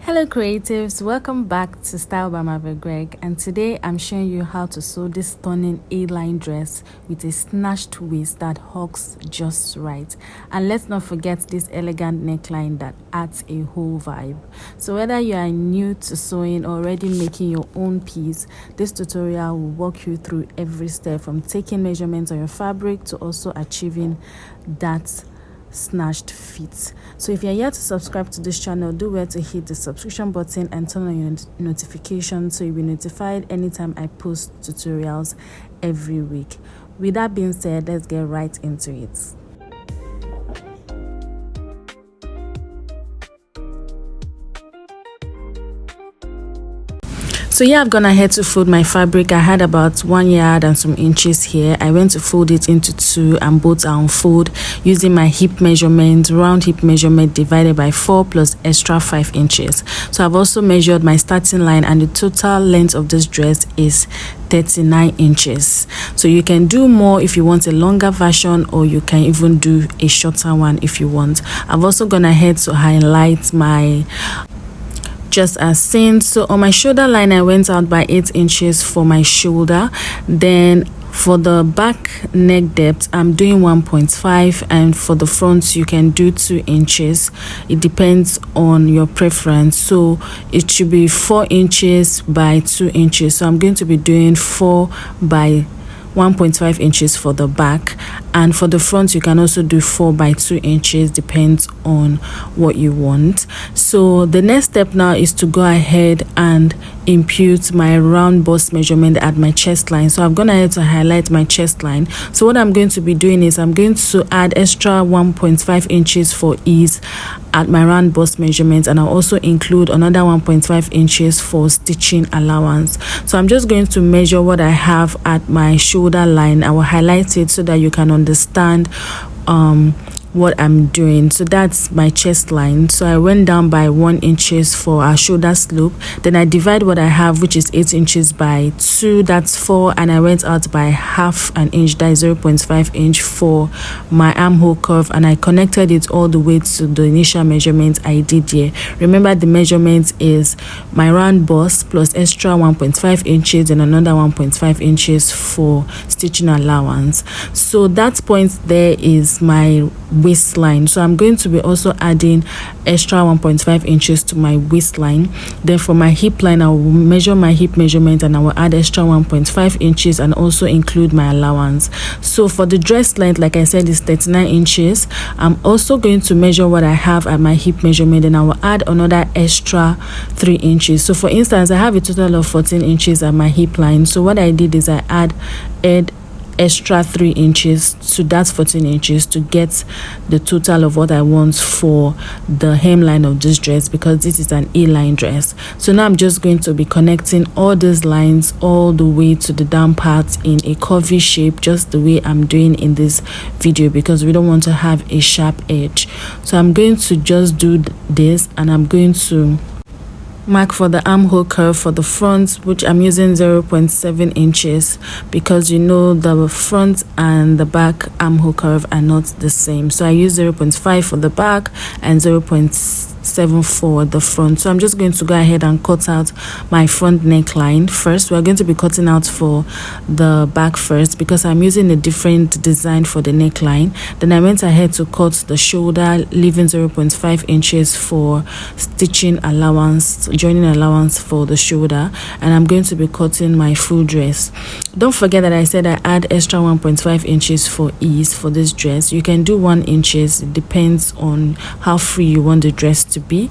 Hello creatives, welcome back to Style by Marvel Greg, and today I'm showing you how to sew this stunning A-line dress with a snatched waist that hugs just right. And let's not forget this elegant neckline that adds a whole vibe. So whether you are new to sewing or already making your own piece, this tutorial will walk you through every step from taking measurements on your fabric to also achieving that snatched fit. So if you're yet to subscribe to this channel, do well to hit the subscription button and turn on your notifications so you'll be notified anytime I post tutorials every week. With that being said, let's get right into it. So yeah, I've gone ahead to fold my fabric. I had about 1 yard and some inches here. I went to fold it into two, and both are on fold using my hip measurement, round hip measurement divided by 4 plus extra 5 inches. So I've also measured my starting line, and the total length of this dress is 39 inches. So you can do more if you want a longer version, or you can even do a shorter one if you want. I've also gone ahead to highlight my just as seen. So on my shoulder line, I went out by 8 inches for my shoulder. Then for the back neck depth, I'm doing 1.5, and for the front you can do 2 inches. It depends on your preference. So it should be 4 inches by 2 inches. So I'm going to be doing 4 by 1.5 inches for the back, and for the front you can also do 4 by 2 inches, depends on what you want. So the next step now is to go ahead and impute my round bust measurement at my chest line. So I've gone ahead to highlight my chest line. So what I'm going to be doing is I'm going to add extra 1.5 inches for ease at my round bust measurement, and I'll also include another 1.5 inches for stitching allowance. So I'm just going to measure what I have at my shoulder line. I will highlight it so that you can understand what I'm doing. So that's my chest line. So I went down by 1 inches for our shoulder slope. Then I divide what I have, which is 8 inches by 2, that's 4, and I went out by half an inch, that is 0.5 inch for my armhole curve, and I connected it all the way to the initial measurement I did here. Remember, the measurement is my round bust plus extra 1.5 inches and another 1.5 inches for stitching allowance. So that point there is my waistline. So I'm going to be also adding extra 1.5 inches to my waistline. Then for my hip line, I will measure my hip measurement, and I will add extra 1.5 inches and also include my allowance. So for the dress length, like I said, is 39 inches. I'm also going to measure what I have at my hip measurement, and I will add another extra 3 inches. So for instance, I have a total of 14 inches at my hip line. So what I did is I add extra 3 inches to that 14 inches to get the total of what I want for the hemline of this dress, because this is an A-line dress. So now I'm just going to be connecting all these lines all the way to the down part in a curvy shape, just the way I'm doing in this video, because we don't want to have a sharp edge. So I'm going to just do this, and I'm going to mark for the armhole curve for the front, which I'm using 0.7 inches, because you know the front and the back armhole curve are not the same. So I use 0.5 for the back and 0.7 for the front. So I'm just going to go ahead and cut out my front neckline first. We're going to be cutting out for the back first because I'm using a different design for the neckline. Then I went ahead to cut the shoulder, leaving 0.5 inches for stitching allowance, joining allowance for the shoulder, and I'm going to be cutting my full dress. Don't forget that I said I add extra 1.5 inches for ease for this dress. You can do 1 inches, it depends on how free you want the dress to be.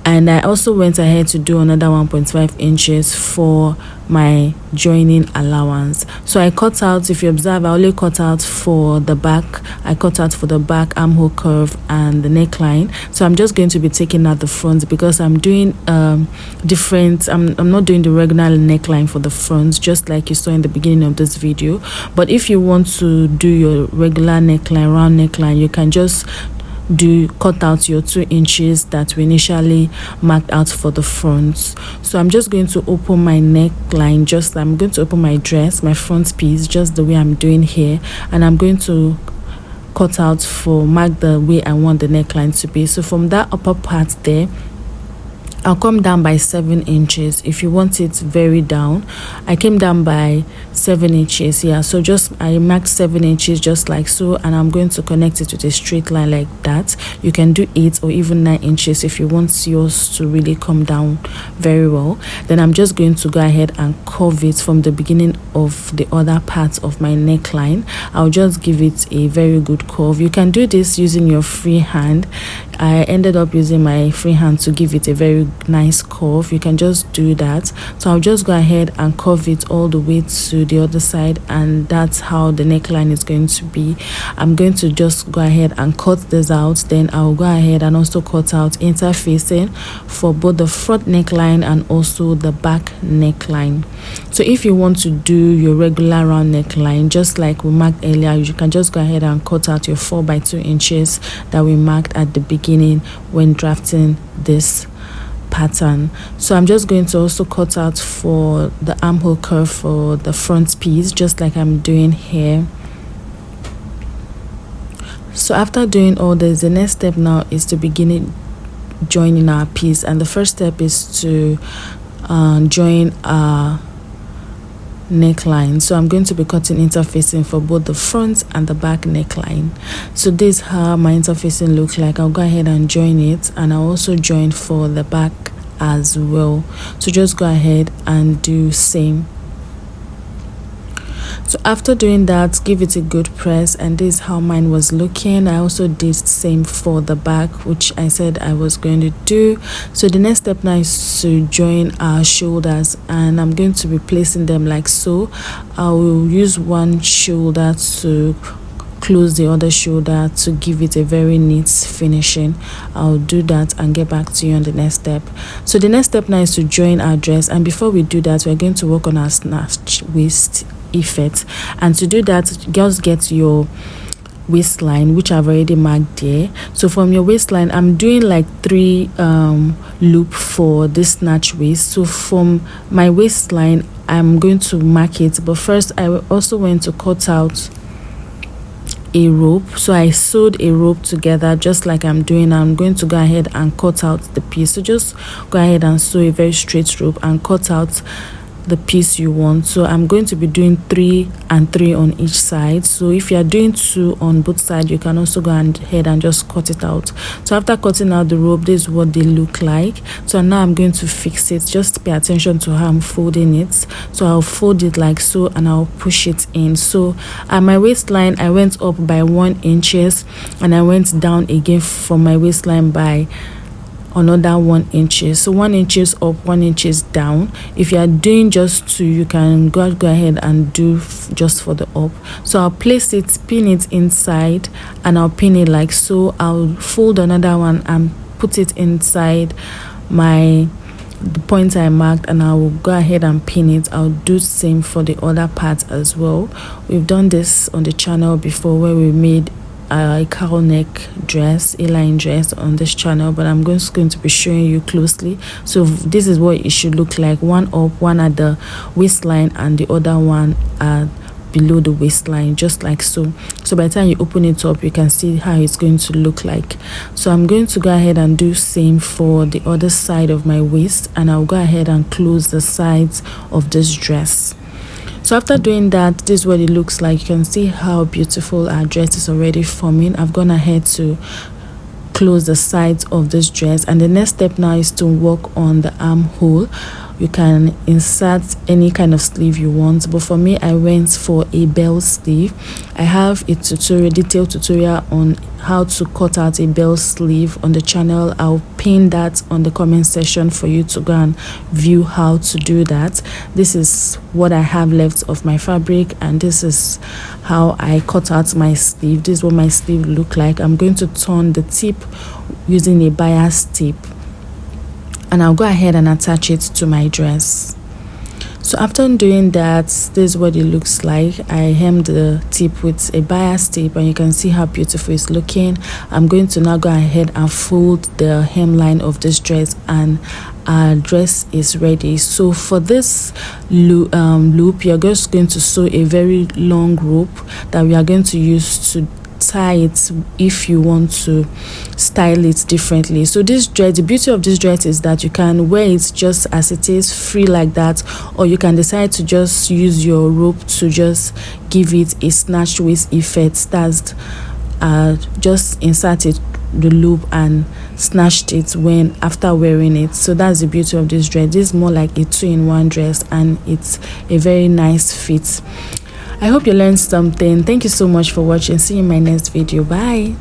And I also went ahead to do another 1.5 inches for my joining allowance. So I cut out, if you observe, I only cut out for the back. I cut out for the back armhole curve and the neckline. So I'm just going to be taking out the front, because I'm doing different. I'm not doing the regular neckline for the front, just like you saw in the beginning of this video. But if you want to do your regular neckline, round neckline, you can just cut out your 2 inches that we initially marked out for the front. So I'm just going to open my neckline, I'm going to open my dress, my front piece, just the way I'm doing here, and I'm going to cut out for mark the way I want the neckline to be. So from that upper part there, I'll come down by 7 inches. If you want it very down, I came down by 7 inches. Yeah, so just I marked 7 inches just like so, and I'm going to connect it with a straight line like that. You can do 8 or even 9 inches if you want yours to really come down very well. Then I'm just going to go ahead and curve it from the beginning of the other part of my neckline. I'll just give it a very good curve. You can do this using your free hand. I ended up using my free hand to give it a very nice curve. You can just do that. So I'll just go ahead and curve it all the way to the other side, and that's how the neckline is going to be. I'm going to just go ahead and cut this out. Then I'll go ahead and also cut out interfacing for both the front neckline and also the back neckline. So if you want to do your regular round neckline just like we marked earlier, you can just go ahead and cut out your 4 by 2 inches that we marked at the beginning when drafting this pattern. So I'm just going to also cut out for the armhole curve for the front piece just like I'm doing here. So after doing all this, the next step now is to begin joining our piece, and the first step is to join our neckline. So I'm going to be cutting interfacing for both the front and the back neckline. So this is how my interfacing looks like. I'll go ahead and join it, and I'll also join for the back as well. So just go ahead and do same. So after doing that, give it a good press, and this is how mine was looking. I also did same for the back, which I said I was going to do. So the next step now is to join our shoulders, and I'm going to be placing them like so. I will use one shoulder to close the other shoulder to give it a very neat finishing. I'll do that and get back to you on the next step. So the next step now is to join our dress, and before we do that, we're going to work on our snatched waist effect. And to do that, girls, get your waistline, which I've already marked there. So from your waistline, I'm doing like 3 loop for this snatch waist. So from my waistline, I'm going to mark it, but first I also went to cut out a rope. So I sewed a rope together just like I'm doing. I'm going to go ahead and cut out the piece. So just go ahead and sew a very straight rope and cut out the piece you want. So I'm going to be doing 3 and 3 on each side. So if you are doing 2 on both sides, you can also go ahead and just cut it out. So after cutting out the rope, this is what they look like. So now I'm going to fix it. Just pay attention to how I'm folding it. So I'll fold it like so, and I'll push it in. So at my waistline, I went up by 1 inches, and I went down again from my waistline by another 1 inches. So 1 inches up, 1 inches down. If you are doing just 2, you can go ahead and do just for the up. So I'll place it, pin it inside, and I'll pin it like so. I'll fold another one and put it inside the point I marked, and I will go ahead and pin it. I'll do same for the other part as well. We've done this on the channel before, where we made a cowl neck dress, A-line dress on this channel, but I'm just going to be showing you closely. So this is what it should look like: 1 up, 1 at the waistline, and the other one below the waistline, just like so. So by the time you open it up, you can see how it's going to look like. So I'm going to go ahead and do same for the other side of my waist, and I'll go ahead and close the sides of this dress. So after doing that, this is what it looks like. You can see how beautiful our dress is already forming. I've gone ahead to close the sides of this dress, and the next step now is to work on the armhole. You can insert any kind of sleeve you want, but for me, I went for a bell sleeve. I have a detailed tutorial on how to cut out a bell sleeve on the channel. I'll pin that on the comment section for you to go and view how to do that. This is what I have left of my fabric, and this is how I cut out my sleeve. This is what my sleeve look like. I'm going to turn the tip using a bias tip, and I'll go ahead and attach it to my dress. So after doing that, this is what it looks like. I hemmed the tip with a bias tip, and you can see how beautiful it's looking. I'm going to now go ahead and fold the hemline of this dress, and our dress is ready. So for this loop, you're just going to sew a very long rope that we are going to use to tie it if you want to style it differently. So this dress, the beauty of this dress is that you can wear it just as it is, free like that, or you can decide to just use your rope to just give it a snatched waist effect. That's just insert it the loop and snatched it when after wearing it. So that's the beauty of this dress. This is more like a 2-in-1 dress, and it's a very nice fit. I hope you learned something. Thank you so much for watching. See you in my next video. Bye.